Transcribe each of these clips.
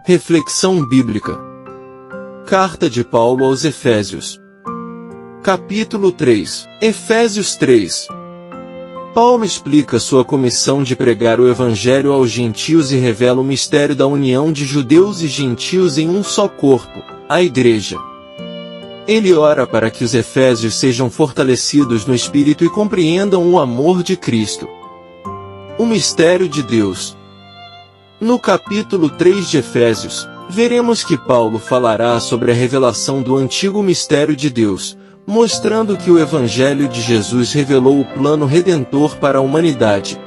Reflexão bíblica. Carta de Paulo aos Efésios. Capítulo 3. Efésios 3. Paulo explica sua comissão de pregar o Evangelho aos gentios e revela o mistério da união de judeus e gentios em um só corpo, a Igreja. Ele ora para que os efésios sejam fortalecidos no Espírito e compreendam o amor de Cristo. O mistério de Deus. No capítulo 3 de Efésios, veremos que Paulo falará sobre a revelação do antigo mistério de Deus, mostrando que o Evangelho de Jesus revelou o plano redentor para a humanidade.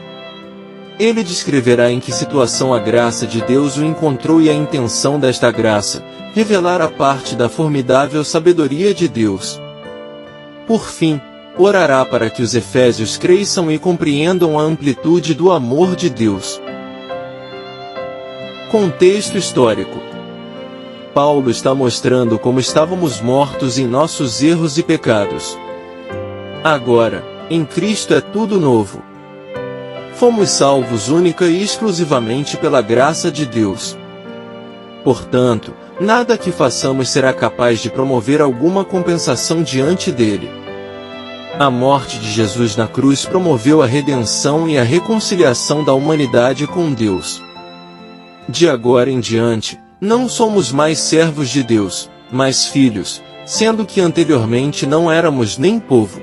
Ele descreverá em que situação a graça de Deus o encontrou e a intenção desta graça, revelar a parte da formidável sabedoria de Deus. Por fim, orará para que os efésios cresçam e compreendam a amplitude do amor de Deus. Contexto histórico. Paulo está mostrando como estávamos mortos em nossos erros e pecados. Agora, em Cristo é tudo novo. Fomos salvos única e exclusivamente pela graça de Deus. Portanto, nada que façamos será capaz de promover alguma compensação diante dele. A morte de Jesus na cruz promoveu a redenção e a reconciliação da humanidade com Deus. De agora em diante, não somos mais servos de Deus, mas filhos, sendo que anteriormente não éramos nem povo.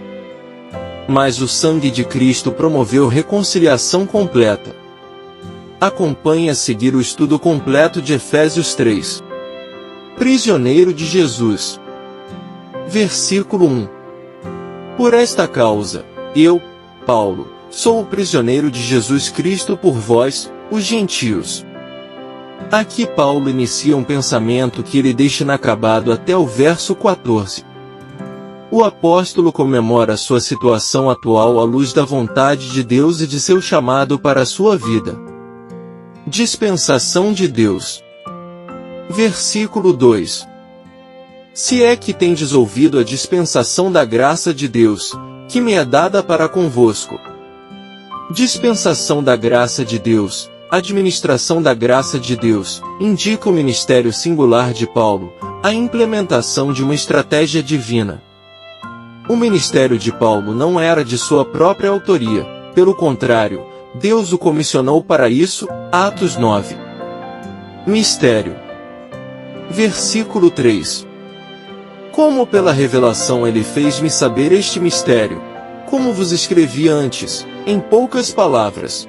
Mas o sangue de Cristo promoveu reconciliação completa. Acompanhe a seguir o estudo completo de Efésios 3. Prisioneiro de Jesus. Versículo 1. Por esta causa, eu, Paulo, sou o prisioneiro de Jesus Cristo por vós, os gentios. Aqui Paulo inicia um pensamento que ele deixa inacabado até o verso 14. O apóstolo comemora sua situação atual à luz da vontade de Deus e de seu chamado para a sua vida. Dispensação de Deus. Versículo 2. Se é que tendes ouvido a dispensação da graça de Deus, que me é dada para convosco. Dispensação da graça de Deus, administração da graça de Deus, indica o ministério singular de Paulo, a implementação de uma estratégia divina. O ministério de Paulo não era de sua própria autoria, pelo contrário, Deus o comissionou para isso, Atos 9. Mistério. Versículo 3. Como pela revelação ele fez-me saber este mistério, como vos escrevi antes, em poucas palavras.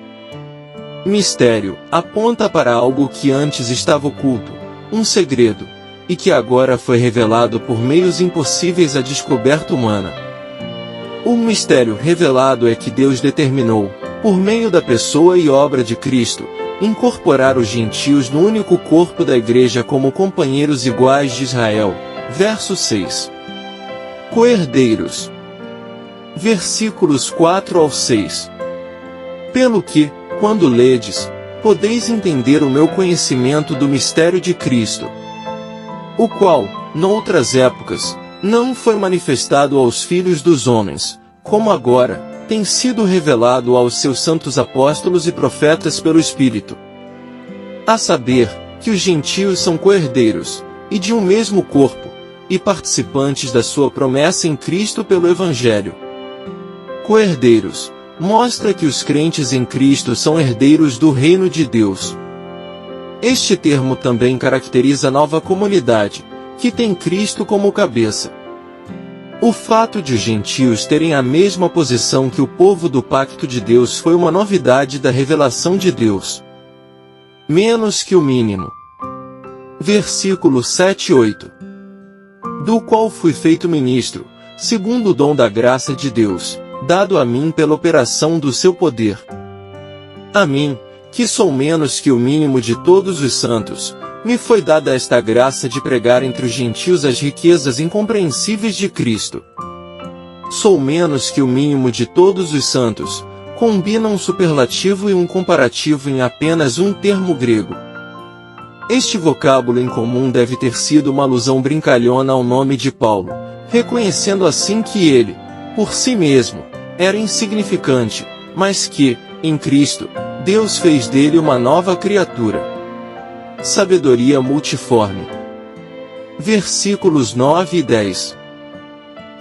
Mistério aponta para algo que antes estava oculto, um segredo, e que agora foi revelado por meios impossíveis à descoberta humana. O mistério revelado é que Deus determinou, por meio da pessoa e obra de Cristo, incorporar os gentios no único corpo da Igreja como companheiros iguais de Israel. Verso 6. Coerdeiros. Versículos 4 ao 6. Pelo que, quando ledes, podeis entender o meu conhecimento do mistério de Cristo, o qual, noutras épocas, não foi manifestado aos filhos dos homens, como agora, tem sido revelado aos seus santos apóstolos e profetas pelo Espírito. A saber, que os gentios são coerdeiros, e de um mesmo corpo, e participantes da sua promessa em Cristo pelo Evangelho. Coerdeiros mostra que os crentes em Cristo são herdeiros do reino de Deus. Este termo também caracteriza a nova comunidade, que tem Cristo como cabeça. O fato de os gentios terem a mesma posição que o povo do pacto de Deus foi uma novidade da revelação de Deus. Menos que o mínimo. Versículo 7 e 8. Do qual fui feito ministro, segundo o dom da graça de Deus, dado a mim pela operação do seu poder. A mim, que sou menos que o mínimo de todos os santos, me foi dada esta graça de pregar entre os gentios as riquezas incompreensíveis de Cristo. Sou menos que o mínimo de todos os santos, combina um superlativo e um comparativo em apenas um termo grego. Este vocábulo em comum deve ter sido uma alusão brincalhona ao nome de Paulo, reconhecendo assim que ele, por si mesmo, era insignificante, mas que, em Cristo, Deus fez dele uma nova criatura. sabedoria multiforme. Versículos 9 e 10.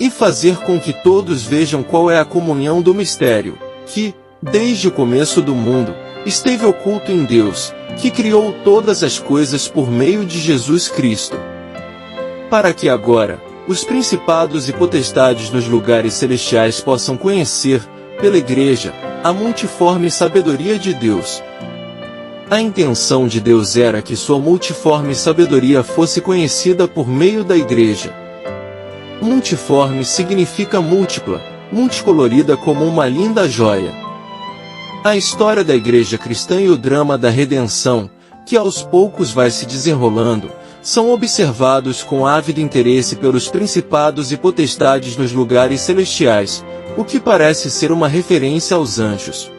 E fazer com que todos vejam qual é a comunhão do mistério, que, desde o começo do mundo, esteve oculto em Deus, que criou todas as coisas por meio de Jesus Cristo. Para que agora, os principados e potestades nos lugares celestiais possam conhecer, pela Igreja, a multiforme sabedoria de Deus. A intenção de Deus era que sua multiforme sabedoria fosse conhecida por meio da Igreja. Multiforme significa múltipla, multicolorida como uma linda joia. A história da Igreja cristã e o drama da redenção, que aos poucos vai se desenrolando, são observados com ávido interesse pelos principados e potestades nos lugares celestiais, o que parece ser uma referência aos anjos.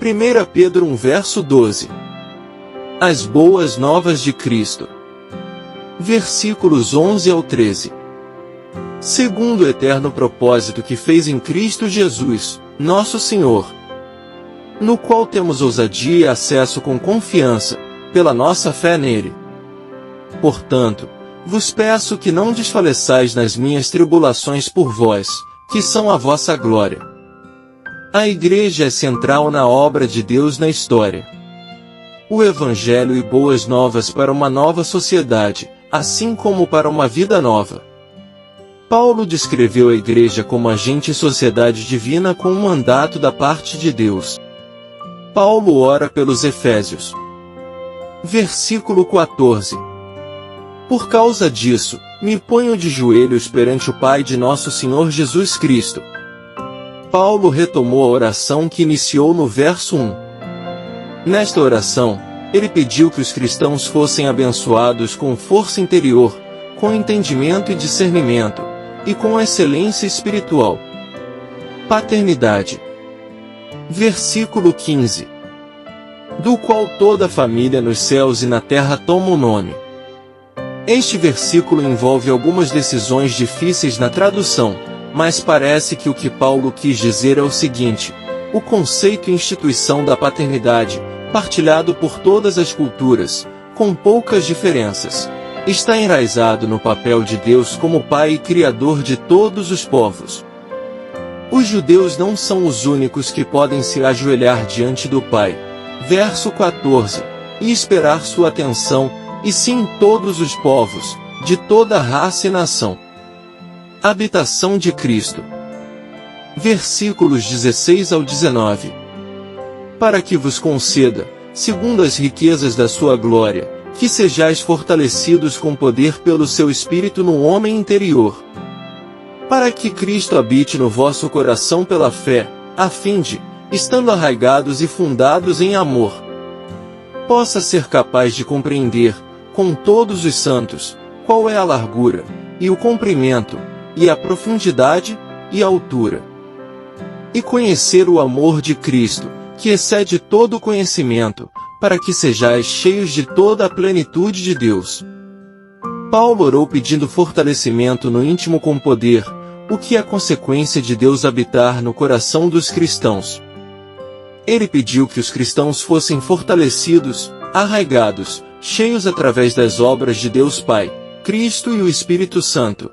1 Pedro 1 verso 12. As boas novas de Cristo. Versículos 11 ao 13. Segundo o eterno propósito que fez em Cristo Jesus, nosso Senhor, no qual temos ousadia e acesso com confiança, pela nossa fé nele. Portanto, vos peço que não desfaleçais nas minhas tribulações por vós, que são a vossa glória. A Igreja é central na obra de Deus na história. O Evangelho e boas novas para uma nova sociedade, assim como para uma vida nova. Paulo descreveu a Igreja como agente e sociedade divina com um mandato da parte de Deus. Paulo ora pelos Efésios. Versículo 14. Por causa disso, me ponho de joelhos perante o Pai de nosso Senhor Jesus Cristo. Paulo retomou a oração que iniciou no verso 1. Nesta oração, ele pediu que os cristãos fossem abençoados com força interior, com entendimento e discernimento, e com excelência espiritual. Paternidade. Versículo 15. Do qual toda a família nos céus e na terra toma o nome. Este versículo envolve algumas decisões difíceis na tradução, mas parece que o que Paulo quis dizer é o seguinte: o conceito e instituição da paternidade, partilhado por todas as culturas, com poucas diferenças, está enraizado no papel de Deus como Pai e Criador de todos os povos. Os judeus não são os únicos que podem se ajoelhar diante do Pai, verso 14, e esperar sua atenção, e sim todos os povos, de toda raça e nação. Habitação de Cristo. Versículos 16 ao 19. Para que vos conceda, segundo as riquezas da sua glória, que sejais fortalecidos com poder pelo seu Espírito no homem interior. Para que Cristo habite no vosso coração pela fé, a fim de, estando arraigados e fundados em amor, possa ser capaz de compreender, com todos os santos, qual é a largura, e o comprimento, e a profundidade, e a altura. E conhecer o amor de Cristo, que excede todo o conhecimento, para que sejais cheios de toda a plenitude de Deus. Paulo orou pedindo fortalecimento no íntimo com poder, o que é consequência de Deus habitar no coração dos cristãos. Ele pediu que os cristãos fossem fortalecidos, arraigados, cheios através das obras de Deus Pai, Cristo e o Espírito Santo.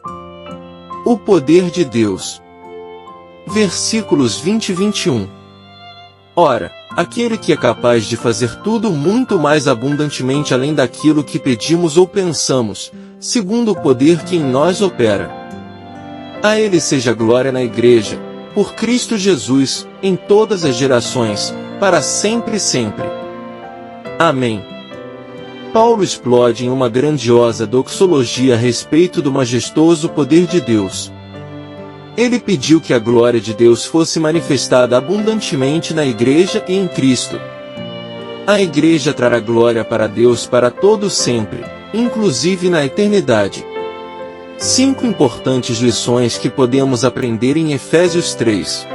O poder de Deus. Versículos 20 e 21. Ora, aquele que é capaz de fazer tudo muito mais abundantemente além daquilo que pedimos ou pensamos, segundo o poder que em nós opera. A Ele seja glória na Igreja, por Cristo Jesus, em todas as gerações, para sempre e sempre. Amém. Paulo explode em uma grandiosa doxologia a respeito do majestoso poder de Deus. Ele pediu que a glória de Deus fosse manifestada abundantemente na Igreja e em Cristo. A Igreja trará glória para Deus para todo sempre, inclusive na eternidade. 5 importantes lições que podemos aprender em Efésios 3.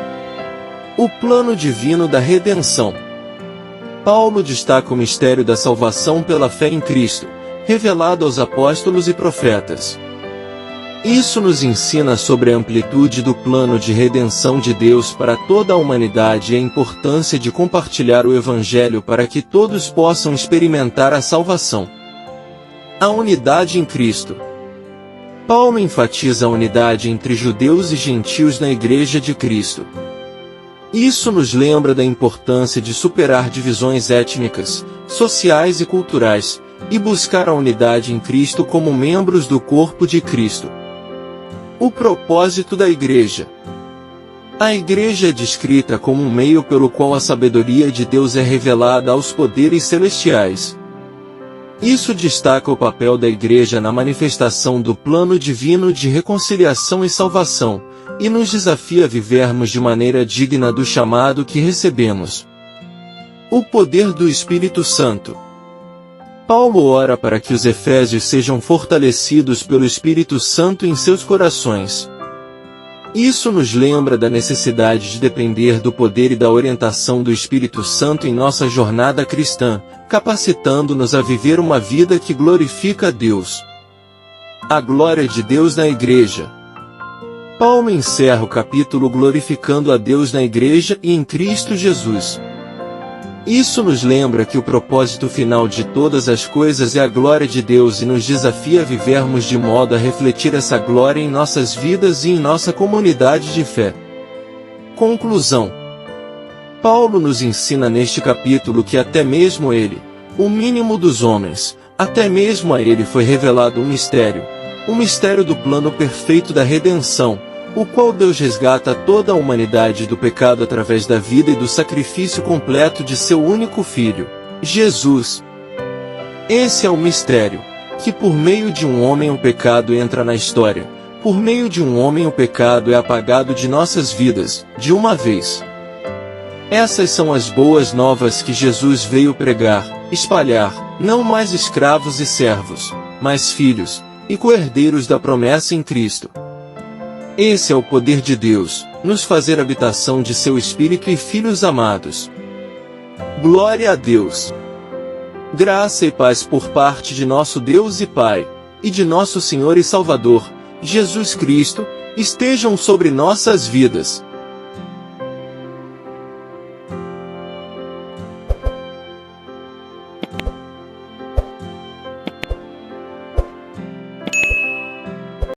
O plano divino da redenção. Paulo destaca o mistério da salvação pela fé em Cristo, revelado aos apóstolos e profetas. Isso nos ensina sobre a amplitude do plano de redenção de Deus para toda a humanidade e a importância de compartilhar o Evangelho para que todos possam experimentar a salvação. A unidade em Cristo. Paulo enfatiza a unidade entre judeus e gentios na Igreja de Cristo. Isso nos lembra da importância de superar divisões étnicas, sociais e culturais, e buscar a unidade em Cristo como membros do corpo de Cristo. O propósito da Igreja. A Igreja é descrita como um meio pelo qual a sabedoria de Deus é revelada aos poderes celestiais. Isso destaca o papel da Igreja na manifestação do plano divino de reconciliação e salvação, e nos desafia a vivermos de maneira digna do chamado que recebemos. O poder do Espírito Santo. Paulo ora para que os efésios sejam fortalecidos pelo Espírito Santo em seus corações. Isso nos lembra da necessidade de depender do poder e da orientação do Espírito Santo em nossa jornada cristã, capacitando-nos a viver uma vida que glorifica a Deus. A glória de Deus na Igreja. Paulo encerra o capítulo glorificando a Deus na Igreja e em Cristo Jesus. Isso nos lembra que o propósito final de todas as coisas é a glória de Deus e nos desafia a vivermos de modo a refletir essa glória em nossas vidas e em nossa comunidade de fé. Conclusão. Paulo nos ensina neste capítulo que até mesmo ele, o mínimo dos homens, até mesmo a ele foi revelado um mistério do plano perfeito da redenção, o qual Deus resgata toda a humanidade do pecado através da vida e do sacrifício completo de seu único Filho, Jesus. Esse é o mistério, que por meio de um homem o pecado entra na história, por meio de um homem o pecado é apagado de nossas vidas, de uma vez. Essas são as boas novas que Jesus veio pregar, espalhar, não mais escravos e servos, mas filhos, e co-herdeiros da promessa em Cristo. Esse é o poder de Deus, nos fazer habitação de seu Espírito e filhos amados. Glória a Deus! Graça e paz por parte de nosso Deus e Pai, e de nosso Senhor e Salvador, Jesus Cristo, estejam sobre nossas vidas.